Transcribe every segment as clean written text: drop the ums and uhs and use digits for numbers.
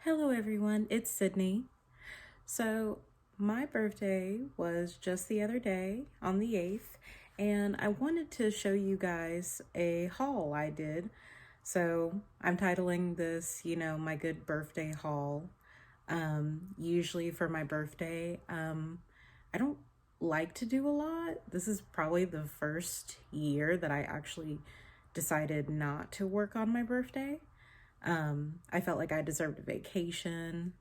Hello everyone, it's Sydney. So my birthday was just the other day on the 8th, and I wanted to show you guys a haul I did. So I'm titling this, my good birthday haul. Usually for my birthday, I don't like to do a lot. This is probably the first year that I actually decided not to work on my birthday. I felt like I deserved a vacation,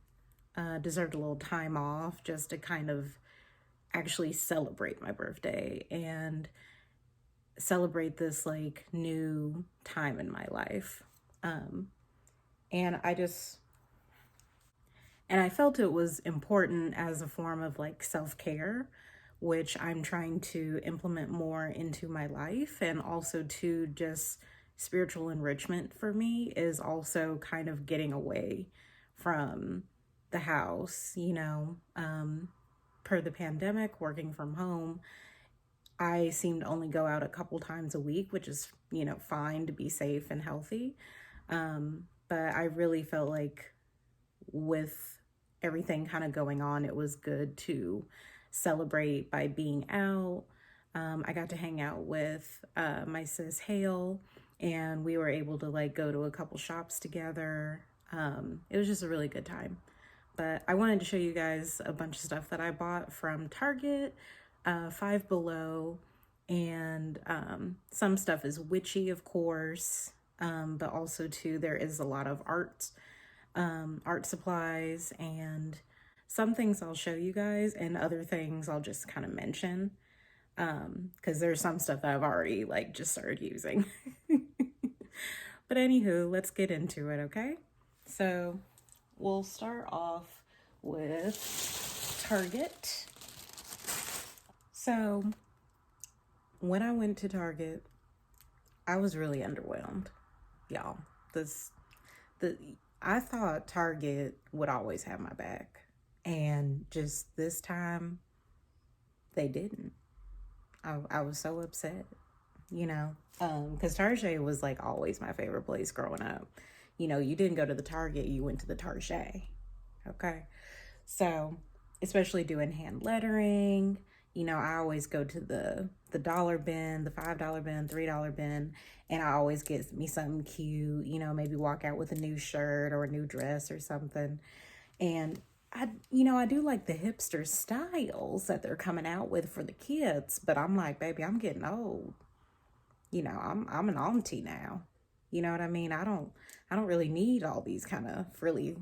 deserved a little time off just to kind of actually celebrate my birthday and celebrate this like new time in my life. Um, and I felt it was important as a form of like self-care, which I'm trying to implement more into my life, and also to just spiritual enrichment for me is also kind of getting away from the house, per the pandemic, working from home. I seem to only go out a couple times a week, which is, fine to be safe and healthy. But I really felt like with everything kind of going on, it was good to celebrate by being out. I got to hang out with my sis Hale, and we were able to like go to a couple shops together. It was just a really good time. But I wanted to show you guys a bunch of stuff that I bought from Target, Five Below, and some stuff is witchy, of course, but also too there is a lot of art supplies, and some things I'll show you guys and other things I'll just kind of mention because there's some stuff that I've already like just started using. But anywho, let's get into it, okay? So we'll start off with Target. So when I went to Target, I was really underwhelmed, y'all. I thought Target would always have my back, and just this time they didn't. I was so upset, because Target was like always my favorite place growing up. You didn't go to the Target, you went to the Target. Okay. So, especially doing hand lettering, I always go to the dollar bin, the $5 bin, $3 bin, and I always get me something cute, maybe walk out with a new shirt or a new dress or something. And I do like the hipster styles that they're coming out with for the kids, but I'm like, baby, I'm getting old. I'm an auntie now. You know what I mean? I don't really need all these kind of frilly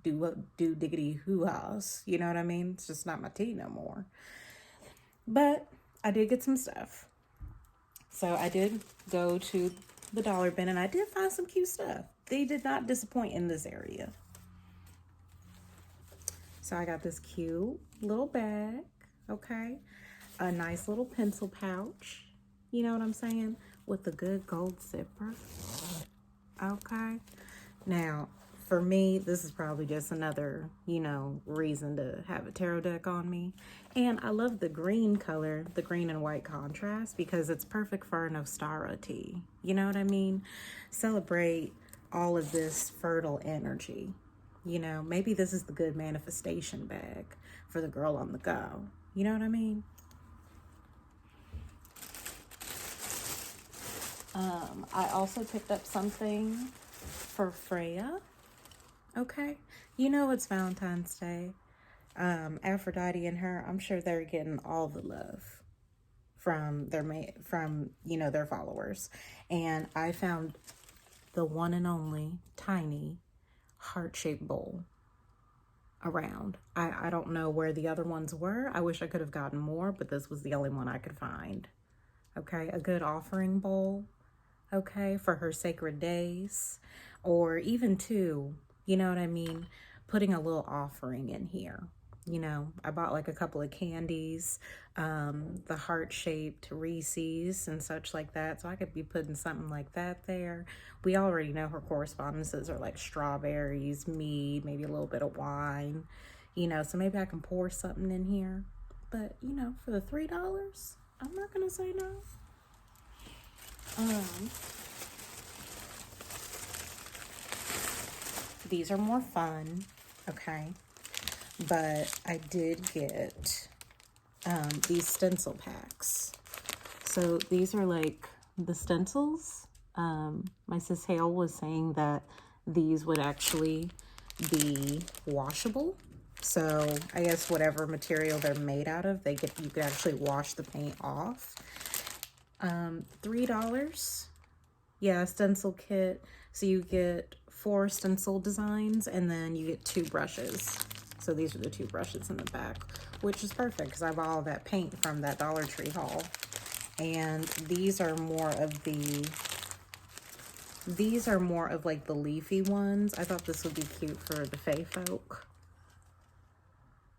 do diggity hoo-ha's. You know what I mean? It's just not my tea no more. But I did get some stuff. So I did go to the dollar bin and I did find some cute stuff. They did not disappoint in this area. So I got this cute little bag, okay? A nice little pencil pouch, you know what I'm saying? With a good gold zipper, okay? Now, for me, this is probably just another, reason to have a tarot deck on me. And I love the green color, the green and white contrast, because it's perfect for an Ostara tea. You know what I mean? Celebrate all of this fertile energy. Maybe this is the good manifestation bag for the girl on the go. You know what I mean? I also picked up something for Freya. Okay. It's Valentine's Day. Aphrodite and her, I'm sure they're getting all the love from their followers. And I found the one and only tiny heart-shaped bowl around. I don't know where the other ones were. I wish I could have gotten more, but this was the only one I could find. Okay, a good offering bowl, okay, for her sacred days, or even too, you know what I mean, putting a little offering in here. I bought like a couple of candies, the heart-shaped Reese's and such like that, so I could be putting something like that there. We already know her correspondences are like strawberries, mead, maybe a little bit of wine, so maybe I can pour something in here. But, for the $3, I'm not gonna say no. these are more fun, okay? But I did get these stencil packs. So these are like the stencils. My sis Hale was saying that these would actually be washable. So I guess whatever material they're made out of, you could actually wash the paint off. $3. Yeah, stencil kit. So you get 4 stencil designs and then you get 2 brushes. So these are the 2 brushes in the back, which is perfect because I bought all that paint from that Dollar Tree haul. And these are more of like the leafy ones. I thought this would be cute for the Fae folk.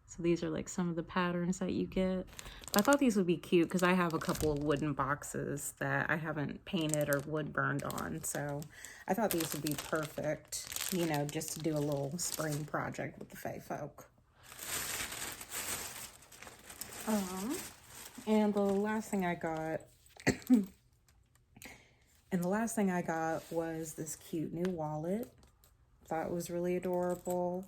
So these are like some of the patterns that you get. But I thought these would be cute because I have a couple of wooden boxes that I haven't painted or wood burned on. So I thought these would be perfect, you know, just to do a little spring project with the Fae folk. And the last thing I got was this cute new wallet. Thought it was really adorable.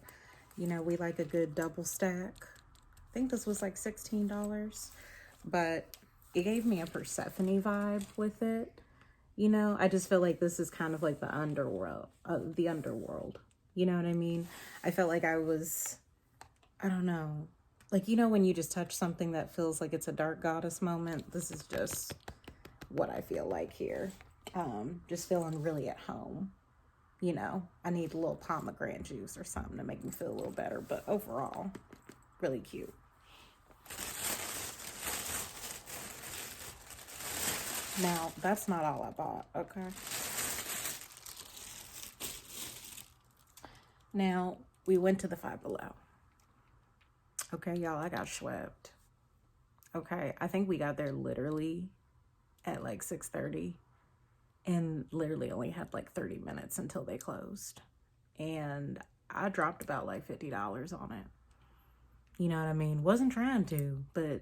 You know, we like a good double stack. I think this was like $16, but it gave me a Persephone vibe with it. You know, I just feel like this is kind of like the underworld. You know what I mean? I felt like I don't know. Like, you know, when you just touch something that feels like it's a dark goddess moment, this is just what I feel like here. Just feeling really at home. You know, I need a little pomegranate juice or something to make me feel a little better, but overall, really cute. Now, that's not all I bought, okay? Now, we went to the Five Below. Okay, y'all, I got swept. Okay, I think we got there literally at like 6:30 and literally only had like 30 minutes until they closed. And I dropped about like $50 on it. You know what I mean? Wasn't trying to, but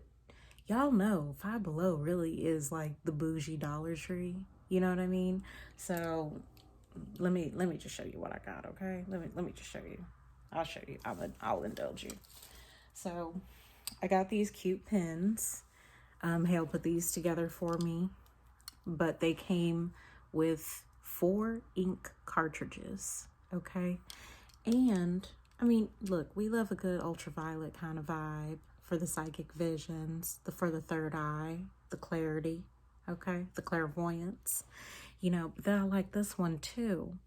y'all know Five Below really is like the bougie Dollar Tree. You know what I mean? So let me just show you what I got, okay? Let me just show you. I'll show you. I'll indulge you. So I got these cute pins. Hale put these together for me, but they came with 4 ink cartridges, okay? And I mean, look, we love a good ultraviolet kind of vibe for the psychic visions, for the third eye, the clarity, okay? The clairvoyance, you know, but then I like this one too,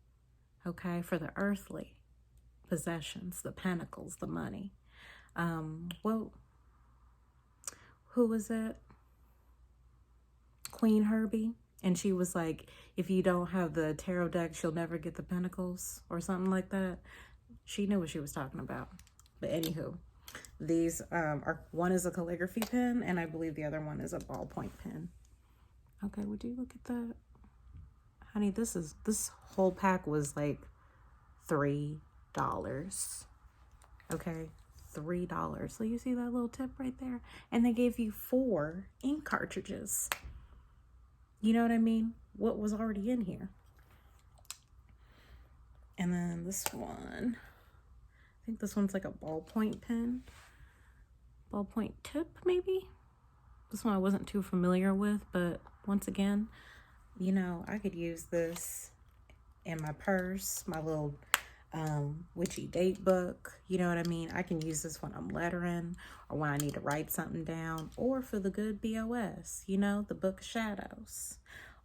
okay? For the earthly possessions, the pentacles, the money. Well, who was it? Queen Herbie. And she was like, if you don't have the tarot deck, you'll never get the pentacles or something like that. She knew what she was talking about. But anywho, these one is a calligraphy pen, and I believe the other one is a ballpoint pen. Okay, would you look at that? Honey, this whole pack was like $3. Okay, $3. So you see that little tip right there? And they gave you 4 ink cartridges. You know what I mean? What was already in here. And then this one, I think this one's like a ballpoint pen. Ballpoint tip, maybe? This one I wasn't too familiar with, but once again, you know, I could use this in my purse, my little witchy date book. You know what I mean? I can use this when I'm lettering or when I need to write something down, or for the good BOS, you know, the Book of Shadows,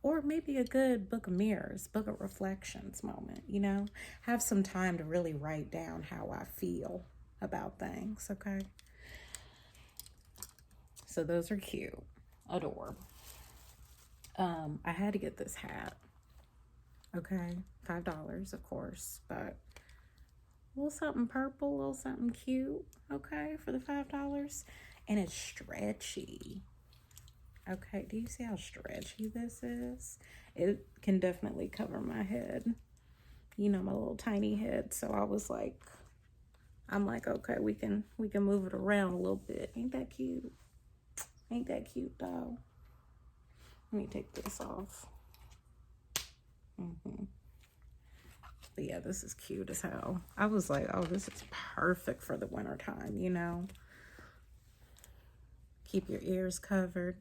or maybe a good Book of Mirrors, Book of Reflections moment, you know, have some time to really write down how I feel about things. Okay. So those are cute. Adorable. I had to get this hat. Okay. $5, of course, but a little something purple, a little something cute, okay, for the $5. And it's stretchy. Okay, do you see how stretchy this is? It can definitely cover my head. You know, my little tiny head. So I'm like, okay, we can move it around a little bit. Ain't that cute? Ain't that cute, though? Let me take this off. But yeah, this is cute as hell. I was like, oh, this is perfect for the winter time, you know? Keep your ears covered.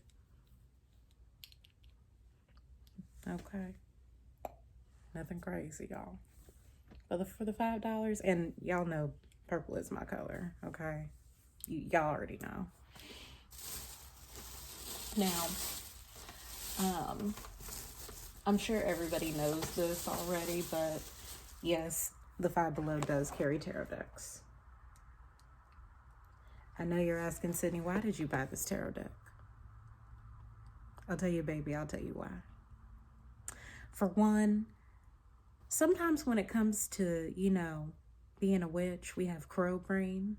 Okay. Nothing crazy, y'all. But for the $5, and y'all know purple is my color, okay? Y'all already know. Now, I'm sure everybody knows this already, but yes, the Five Below does carry tarot decks. I know you're asking, Sydney, why did you buy this tarot deck? I'll tell you, baby, I'll tell you why. For one, sometimes when it comes to, you know, being a witch, we have crow brain,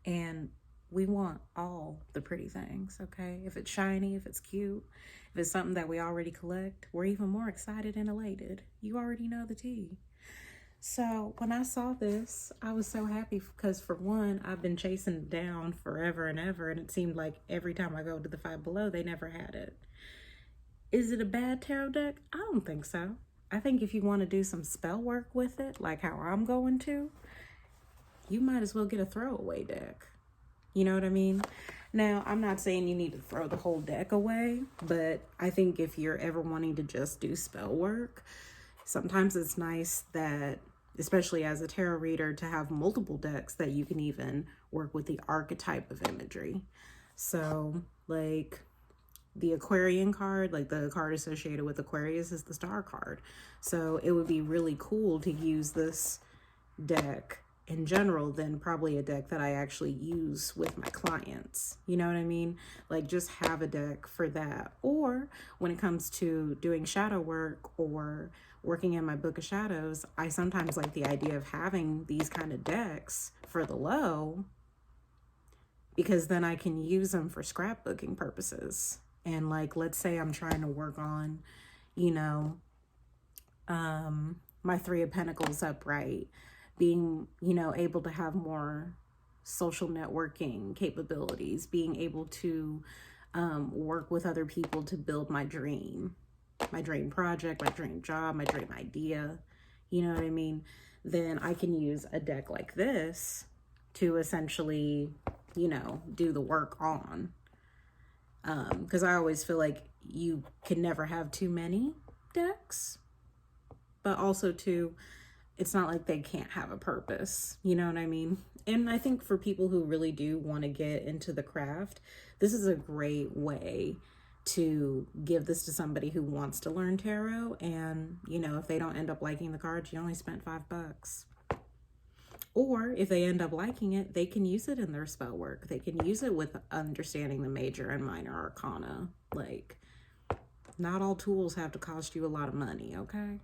and we want all the pretty things, okay? If it's shiny, if it's cute, if it's something that we already collect, we're even more excited and elated. You already know the tea. So when I saw this, I was so happy because, for one, I've been chasing it down forever and ever, and it seemed like every time I go to the Five Below, they never had it. Is it a bad tarot deck? I don't think so. I think if you want to do some spell work with it, like how I'm going to, you might as well get a throwaway deck. You know what I mean? Now, I'm not saying you need to throw the whole deck away, but I think if you're ever wanting to just do spell work, sometimes it's nice that, especially as a tarot reader, to have multiple decks that you can even work with the archetype of imagery. So, like, the Aquarian card, like the card associated with Aquarius, is the Star card. So it would be really cool to use this deck in general than probably a deck that I actually use with my clients. You know what I mean? Like, just have a deck for that. Or when it comes to doing shadow work or working in my book of shadows, I sometimes like the idea of having these kind of decks for the low, because then I can use them for scrapbooking purposes. And like, let's say I'm trying to work on, you know, my Three of Pentacles upright, being, you know, able to have more social networking capabilities, being able to work with other people to build my dream project, my dream job, my dream idea, you know what I mean? Then I can use a deck like this to essentially, you know, do the work on. Because I always feel like you can never have too many decks, but also too, it's not like they can't have a purpose, you know what I mean? And I think for people who really do want to get into the craft, this is a great way to give this to somebody who wants to learn tarot. And, you know, if they don't end up liking the cards, you only spent $5. Or if they end up liking it, they can use it in their spell work. They can use it with understanding the major and minor arcana. Like, not all tools have to cost you a lot of money, okay?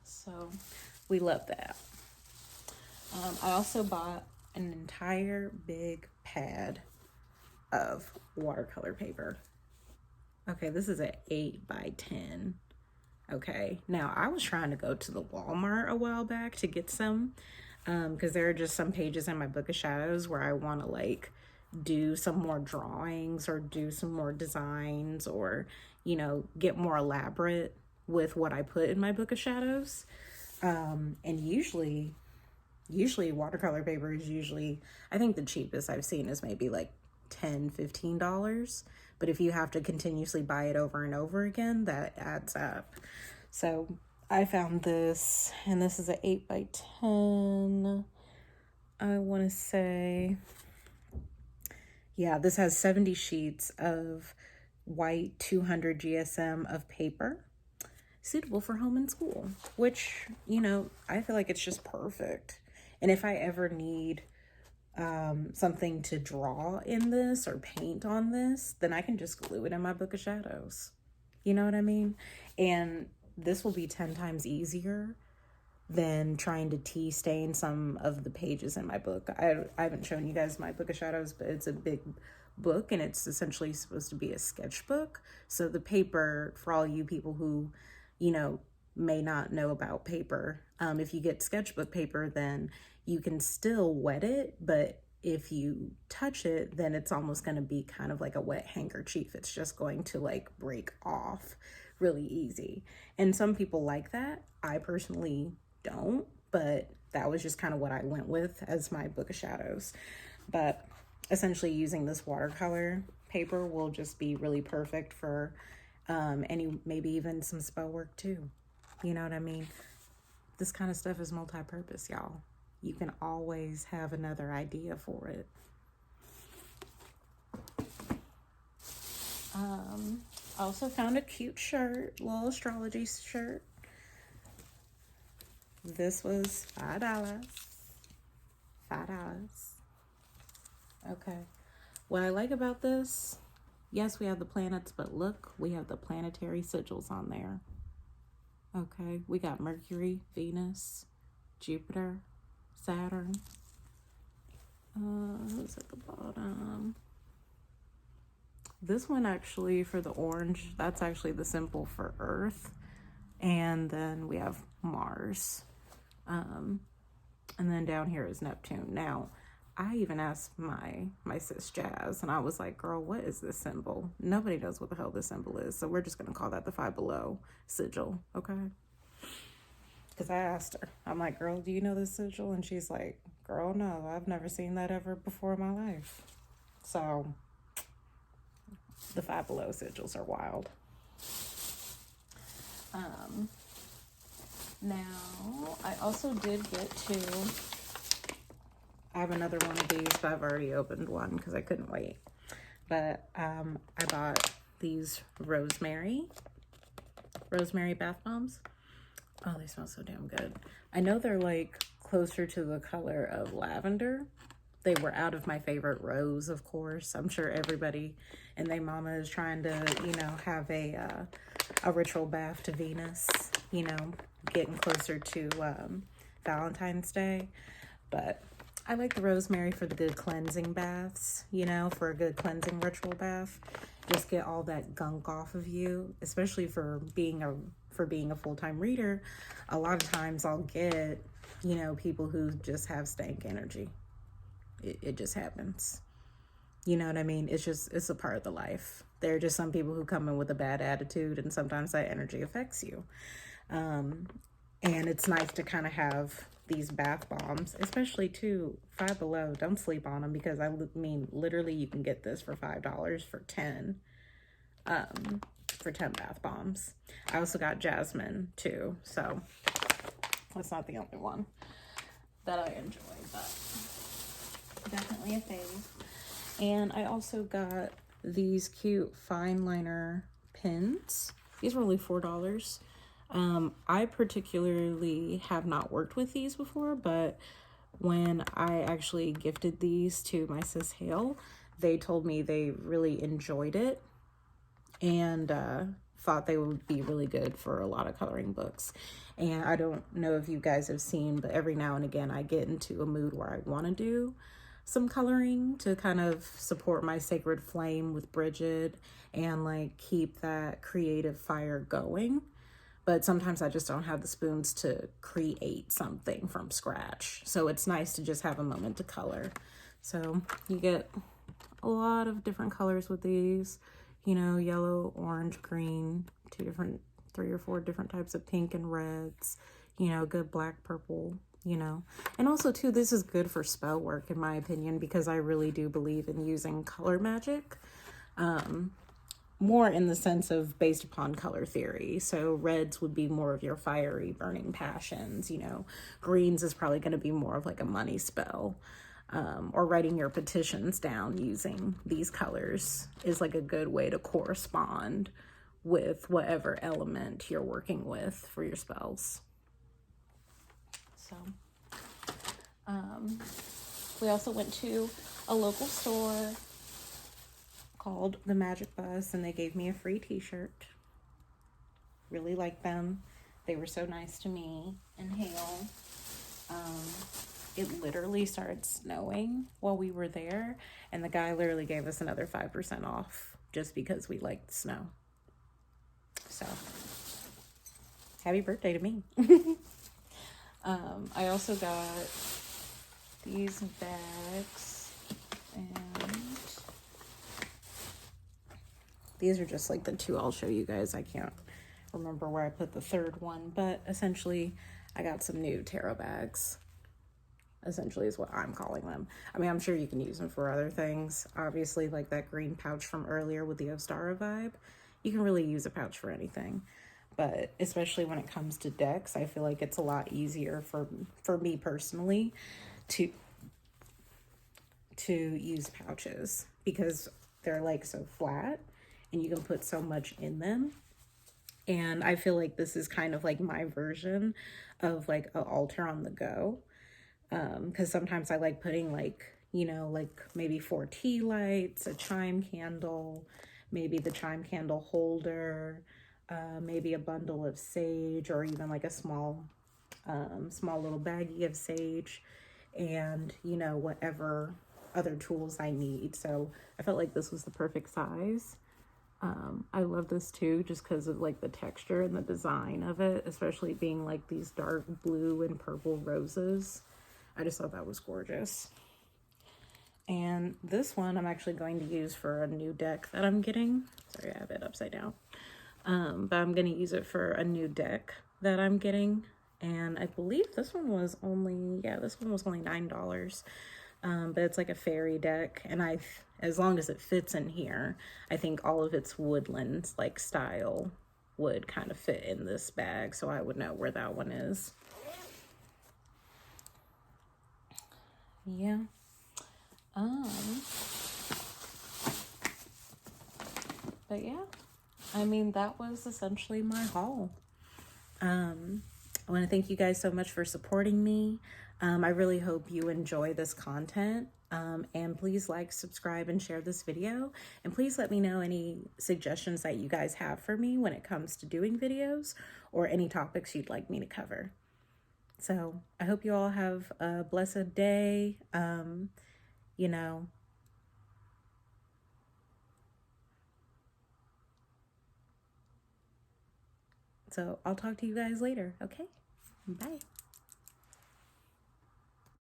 So we love that. I also bought an entire big pad of watercolor paper. Okay, this is an 8x10. Okay, now I was trying to go to the Walmart a while back to get some, because there are just some pages in my book of shadows where I want to like do some more drawings or do some more designs, or, you know, get more elaborate with what I put in my book of shadows. And usually watercolor paper is usually, I think the cheapest I've seen is maybe like $10-15. But if you have to continuously buy it over and over again, that adds up. So I found this, and this is an 8x10. I want to say, yeah, this has 70 sheets of white 200 GSM of paper, suitable for home and school, which, you know, I feel like it's just perfect. And if I ever need something to draw in this or paint on this, then I can just glue it in my book of shadows. You know what I mean? And this will be 10 times easier than trying to tea stain some of the pages in my book. I haven't shown you guys my book of shadows, but it's a big book and it's essentially supposed to be a sketchbook. So the paper, for all you people who, you know, may not know about paper, if you get sketchbook paper, then you can still wet it, but if you touch it, then it's almost going to be kind of like a wet handkerchief. It's just going to like break off really easy. And some people like that. I personally don't, but that was just kind of what I went with as my Book of Shadows. But essentially using this watercolor paper will just be really perfect for any, maybe even some spell work too. You know what I mean? This kind of stuff is multi-purpose, y'all. You can always have another idea for it. I also found a cute shirt, little astrology shirt. This was $5. $5. Okay. What I like about this, yes, we have the planets, but look, we have the planetary sigils on there. Okay, we got Mercury, Venus, Jupiter, Saturn. Who's at the bottom? This one actually, for the orange, that's actually the symbol for Earth. And then we have Mars. And then down here is Neptune. Now, I even asked my sis Jazz, and I was like, girl, what is this symbol? Nobody knows what the hell this symbol is, so we're just going to call that the Five Below sigil, okay? Because I asked her, I'm like, girl, do you know this sigil? And she's like, girl, no, I've never seen that ever before in my life. So the Five Below sigils are wild. Now, I also did get I have another one of these, but I've already opened one because I couldn't wait. But I bought these rosemary bath bombs. Oh, they smell so damn good. I know they're like closer to the color of lavender. They were out of my favorite rose, of course. I'm sure everybody and their mama is trying to, you know, have a ritual bath to Venus, you know, getting closer to Valentine's Day. But I like the rosemary for the good cleansing baths, you know, for a good cleansing ritual bath. Just get all that gunk off of you, especially for being a full-time reader. A lot of times I'll get, you know, people who just have stank energy. It just happens. You know what I mean? It's a part of the life. There are just some people who come in with a bad attitude, and sometimes that energy affects you. And it's nice to kind of have these bath bombs, especially too, Five Below. Don't sleep on them, because I mean, literally you can get this for $5 for 10 bath bombs. I also got jasmine too, so that's not the only one that I enjoy, but definitely a fave. And I also got these cute Fineliner pins. These were only $4. I particularly have not worked with these before, but when I actually gifted these to my sis Hale, they told me they really enjoyed it and thought they would be really good for a lot of coloring books. And I don't know if you guys have seen, but every now and again I get into a mood where I want to do some coloring to kind of support my sacred flame with Bridget and like keep that creative fire going. But sometimes I just don't have the spoons to create something from scratch. So it's nice to just have a moment to color. So you get a lot of different colors with these, you know, yellow, orange, green, 3 or 4 different types of pink and reds, you know, good black, purple, you know. And also too, this is good for spell work in my opinion, because I really do believe in using color magic. More in the sense of based upon color theory. So reds would be more of your fiery burning passions, you know. Greens is probably going to be more of like a money spell. Or writing your petitions down using these colors is like a good way to correspond with whatever element you're working with for your spells. So we also went to a local store called The Magic Bus, and they gave me a free t-shirt. Really like them. They were so nice to me and Hale. It literally started snowing while we were there, and the guy literally gave us another 5% off just because we liked the snow. So happy birthday to me. I also got these bags, and these are just like the 2 I'll show you guys. I can't remember where I put the third one, but essentially I got some new tarot bags. Essentially is what I'm calling them. I mean, I'm sure you can use them for other things. Obviously, like that green pouch from earlier with the Ostara vibe, you can really use a pouch for anything. But especially when it comes to decks, I feel like it's a lot easier for me personally to use pouches because they're like so flat and you can put so much in them. And I feel like this is kind of like my version of like an altar on the go. Because sometimes I like putting like, you know, like maybe 4 tea lights, a chime candle, maybe the chime candle holder, maybe a bundle of sage, or even like a small little baggie of sage, and, you know, whatever other tools I need. So I felt like this was the perfect size. I love this too, just because of like the texture and the design of it, especially being like these dark blue and purple roses. I just thought that was gorgeous. And this one I'm actually going to use for a new deck that I'm getting. Sorry, I have it upside down. But I'm going to use it for a new deck that I'm getting. And I believe this one was only, yeah, this one was only $9. But it's like a fairy deck. And as long as it fits in here, I think all of its woodlands like style would kind of fit in this bag. So I would know where that one is. Yeah. But yeah, I mean, that was essentially my haul. I want to thank you guys so much for supporting me. I really hope you enjoy this content. And please like, subscribe, and share this video. And please let me know any suggestions that you guys have for me when it comes to doing videos or any topics you'd like me to cover. So I hope you all have a blessed day. You know, so I'll talk to you guys later. Okay, bye.